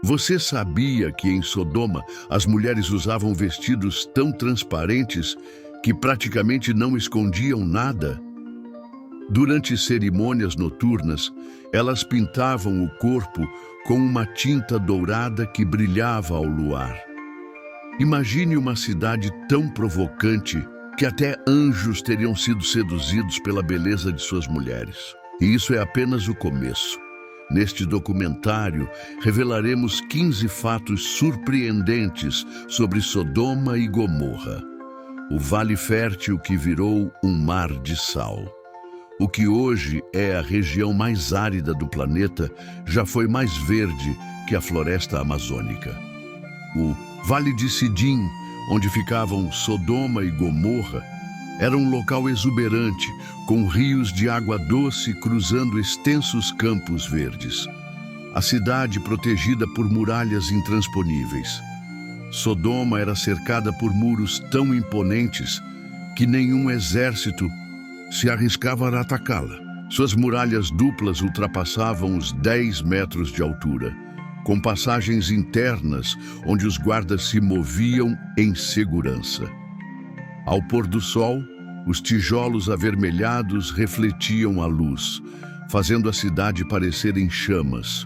Você sabia que em Sodoma as mulheres usavam vestidos tão transparentes que praticamente não escondiam nada? Durante cerimônias noturnas, elas pintavam o corpo com uma tinta dourada que brilhava ao luar. Imagine uma cidade tão provocante que até anjos teriam sido seduzidos pela beleza de suas mulheres. E isso é apenas o começo. Neste documentário, revelaremos 15 fatos surpreendentes sobre Sodoma e Gomorra, o vale fértil que virou um mar de sal. O que hoje é a região mais árida do planeta já foi mais verde que a floresta amazônica. O Vale de Sidim, onde ficavam Sodoma e Gomorra, era um local exuberante, com rios de água doce cruzando extensos campos verdes. A cidade protegida por muralhas intransponíveis. Sodoma era cercada por muros tão imponentes que nenhum exército se arriscava a atacá-la. Suas muralhas duplas ultrapassavam os 10 metros de altura, com passagens internas onde os guardas se moviam em segurança. Ao pôr do sol, os tijolos avermelhados refletiam a luz, fazendo a cidade parecer em chamas.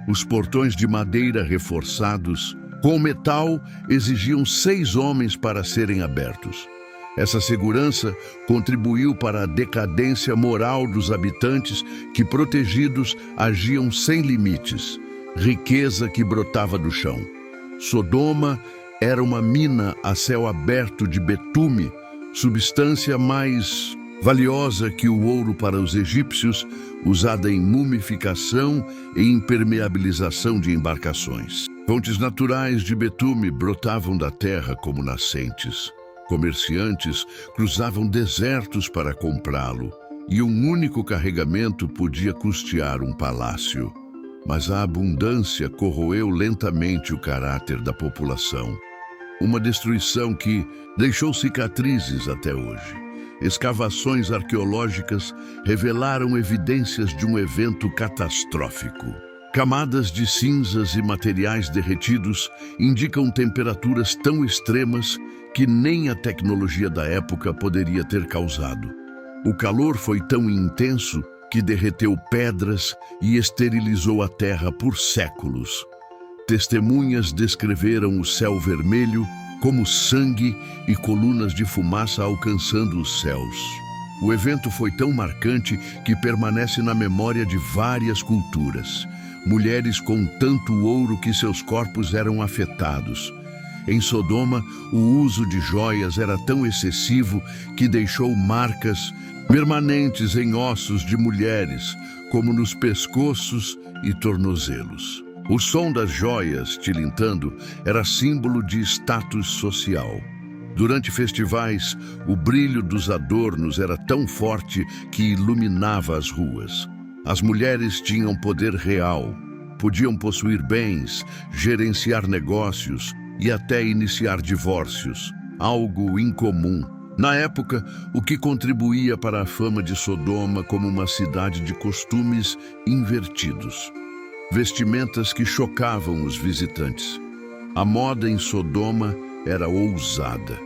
Os portões de madeira reforçados, com metal, exigiam 6 homens para serem abertos. Essa segurança contribuiu para a decadência moral dos habitantes que, protegidos, agiam sem limites, riqueza que brotava do chão. Sodoma era uma mina a céu aberto de betume, substância mais valiosa que o ouro para os egípcios, usada em mumificação e impermeabilização de embarcações. Fontes naturais de betume brotavam da terra como nascentes. Comerciantes cruzavam desertos para comprá-lo, e um único carregamento podia custear um palácio. Mas a abundância corroeu lentamente o caráter da população. Uma destruição que deixou cicatrizes até hoje. Escavações arqueológicas revelaram evidências de um evento catastrófico. Camadas de cinzas e materiais derretidos indicam temperaturas tão extremas que nem a tecnologia da época poderia ter causado. O calor foi tão intenso que derreteu pedras e esterilizou a terra por séculos. Testemunhas descreveram o céu vermelho como sangue e colunas de fumaça alcançando os céus. O evento foi tão marcante que permanece na memória de várias culturas. Mulheres com tanto ouro que seus corpos eram afetados. Em Sodoma, o uso de joias era tão excessivo que deixou marcas permanentes em ossos de mulheres, como nos pescoços e tornozelos. O som das joias tilintando era símbolo de status social. Durante festivais, o brilho dos adornos era tão forte que iluminava as ruas. As mulheres tinham poder real, podiam possuir bens, gerenciar negócios e até iniciar divórcios, algo incomum. Na época, o que contribuía para a fama de Sodoma como uma cidade de costumes invertidos. Vestimentas que chocavam os visitantes. A moda em Sodoma era ousada.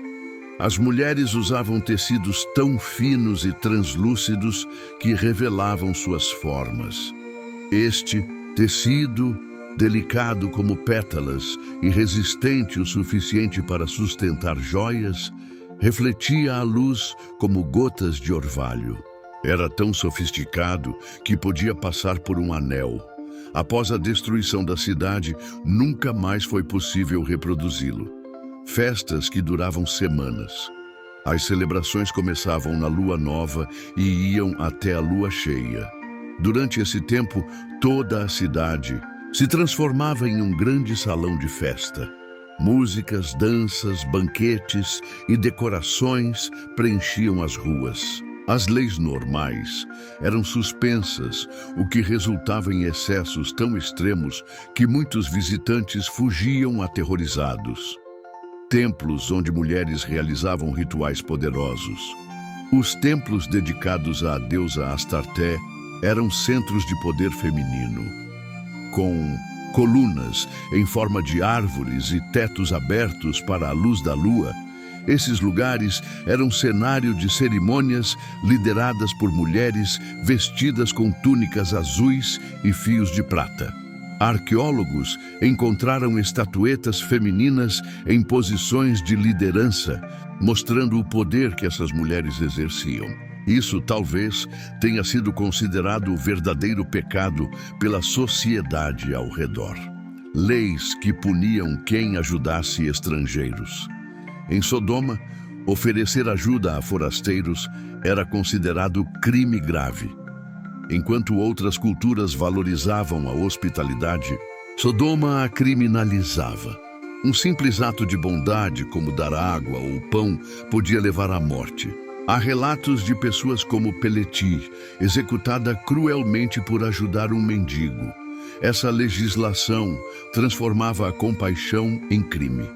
As mulheres usavam tecidos tão finos e translúcidos que revelavam suas formas. Este tecido, delicado como pétalas e resistente o suficiente para sustentar joias, refletia a luz como gotas de orvalho. Era tão sofisticado que podia passar por um anel. Após a destruição da cidade, nunca mais foi possível reproduzi-lo. Festas que duravam semanas. As celebrações começavam na lua nova e iam até a lua cheia. Durante esse tempo, toda a cidade se transformava em um grande salão de festa. Músicas, danças, banquetes e decorações preenchiam as ruas. As leis normais eram suspensas, o que resultava em excessos tão extremos que muitos visitantes fugiam aterrorizados. Templos onde mulheres realizavam rituais poderosos. Os templos dedicados à deusa Astarté eram centros de poder feminino. Com colunas em forma de árvores e tetos abertos para a luz da lua. Esses lugares eram cenário de cerimônias lideradas por mulheres vestidas com túnicas azuis e fios de prata. Arqueólogos encontraram estatuetas femininas em posições de liderança, mostrando o poder que essas mulheres exerciam. Isso talvez tenha sido considerado o verdadeiro pecado pela sociedade ao redor. Leis que puniam quem ajudasse estrangeiros. Em Sodoma, oferecer ajuda a forasteiros era considerado crime grave. Enquanto outras culturas valorizavam a hospitalidade, Sodoma a criminalizava. Um simples ato de bondade, como dar água ou pão, podia levar à morte. Há relatos de pessoas como Peleti, executada cruelmente por ajudar um mendigo. Essa legislação transformava a compaixão em crime.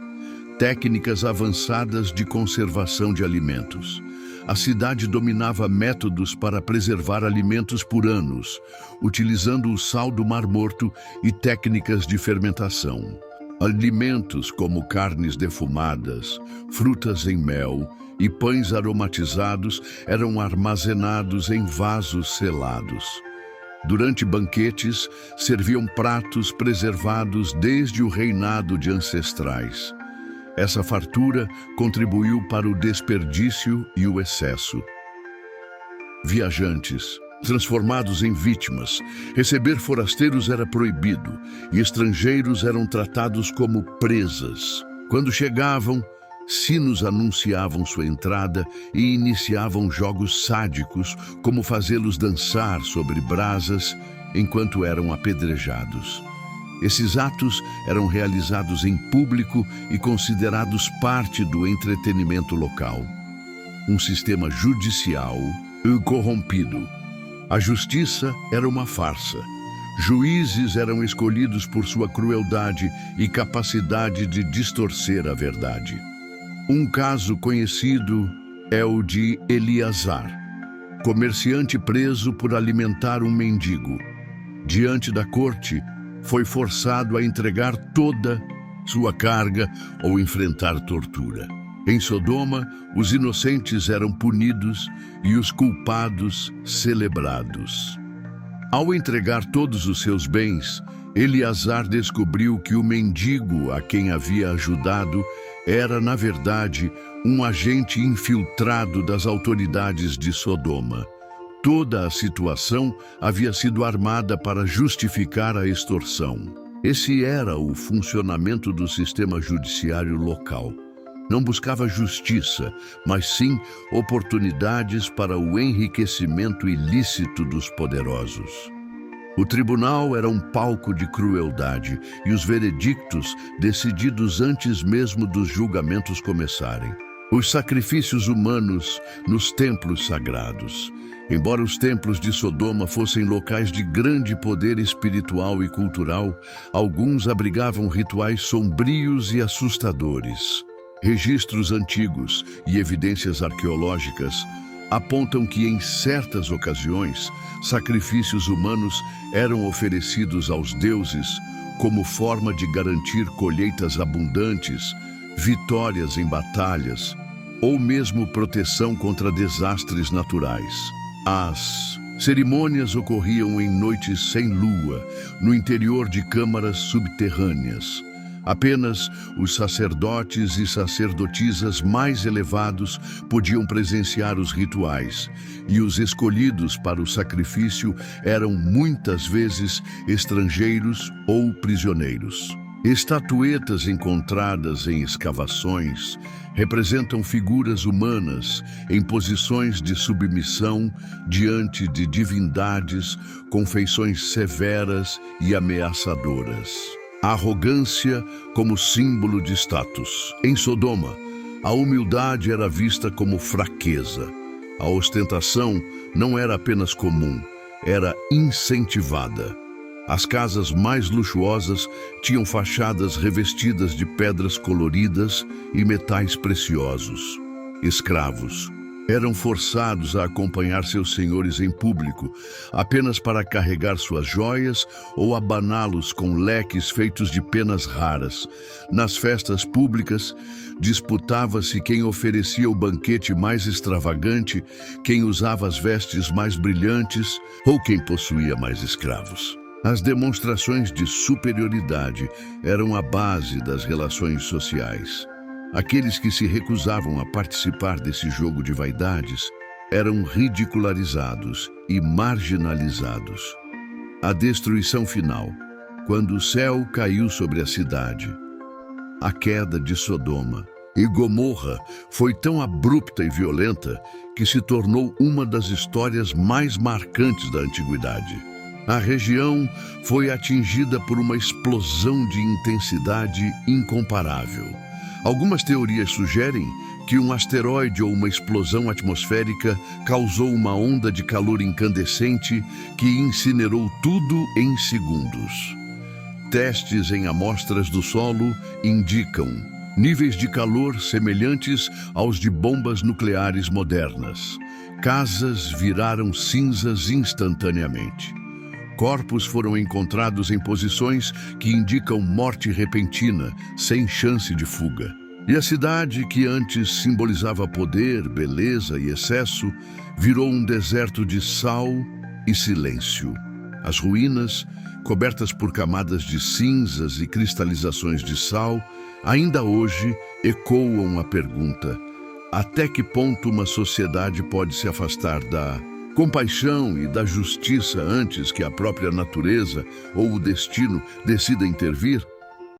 Técnicas avançadas de conservação de alimentos. A cidade dominava métodos para preservar alimentos por anos, utilizando o sal do Mar Morto e técnicas de fermentação. Alimentos como carnes defumadas, frutas em mel e pães aromatizados eram armazenados em vasos selados. Durante banquetes, serviam pratos preservados desde o reinado de ancestrais. Essa fartura contribuiu para o desperdício e o excesso. Viajantes, transformados em vítimas, receber forasteiros era proibido e estrangeiros eram tratados como presas. Quando chegavam, sinos anunciavam sua entrada e iniciavam jogos sádicos, como fazê-los dançar sobre brasas enquanto eram apedrejados. Esses atos eram realizados em público e considerados parte do entretenimento local. Um sistema judicial corrompido. A justiça era uma farsa. Juízes eram escolhidos por sua crueldade e capacidade de distorcer a verdade. Um caso conhecido é o de Eleazar, comerciante preso por alimentar um mendigo. Diante da corte, foi forçado a entregar toda sua carga ou enfrentar tortura. Em Sodoma, os inocentes eram punidos e os culpados celebrados. Ao entregar todos os seus bens, Eleazar descobriu que o mendigo a quem havia ajudado era, na verdade, um agente infiltrado das autoridades de Sodoma. Toda a situação havia sido armada para justificar a extorsão. Esse era o funcionamento do sistema judiciário local. Não buscava justiça, mas sim oportunidades para o enriquecimento ilícito dos poderosos. O tribunal era um palco de crueldade e os veredictos decididos antes mesmo dos julgamentos começarem. Os sacrifícios humanos nos templos sagrados. Embora os templos de Sodoma fossem locais de grande poder espiritual e cultural, alguns abrigavam rituais sombrios e assustadores. Registros antigos e evidências arqueológicas apontam que, em certas ocasiões, sacrifícios humanos eram oferecidos aos deuses como forma de garantir colheitas abundantes, vitórias em batalhas ou mesmo proteção contra desastres naturais. As cerimônias ocorriam em noites sem lua, no interior de câmaras subterrâneas. Apenas os sacerdotes e sacerdotisas mais elevados podiam presenciar os rituais, e os escolhidos para o sacrifício eram muitas vezes estrangeiros ou prisioneiros. Estatuetas encontradas em escavações representam figuras humanas em posições de submissão diante de divindades com feições severas e ameaçadoras. A arrogância como símbolo de status. Em Sodoma, a humildade era vista como fraqueza. A ostentação não era apenas comum, era incentivada. As casas mais luxuosas tinham fachadas revestidas de pedras coloridas e metais preciosos. Escravos. Eram forçados a acompanhar seus senhores em público, apenas para carregar suas joias ou abaná-los com leques feitos de penas raras. Nas festas públicas, disputava-se quem oferecia o banquete mais extravagante, quem usava as vestes mais brilhantes ou quem possuía mais escravos. As demonstrações de superioridade eram a base das relações sociais. Aqueles que se recusavam a participar desse jogo de vaidades eram ridicularizados e marginalizados. A destruição final, quando o céu caiu sobre a cidade. A queda de Sodoma e Gomorra foi tão abrupta e violenta que se tornou uma das histórias mais marcantes da antiguidade. A região foi atingida por uma explosão de intensidade incomparável. Algumas teorias sugerem que um asteroide ou uma explosão atmosférica causou uma onda de calor incandescente que incinerou tudo em segundos. Testes em amostras do solo indicam níveis de calor semelhantes aos de bombas nucleares modernas. Casas viraram cinzas instantaneamente. Corpos foram encontrados em posições que indicam morte repentina, sem chance de fuga. E a cidade, que antes simbolizava poder, beleza e excesso, virou um deserto de sal e silêncio. As ruínas, cobertas por camadas de cinzas e cristalizações de sal, ainda hoje ecoam a pergunta: até que ponto uma sociedade pode se afastar da compaixão e da justiça antes que a própria natureza ou o destino decida intervir?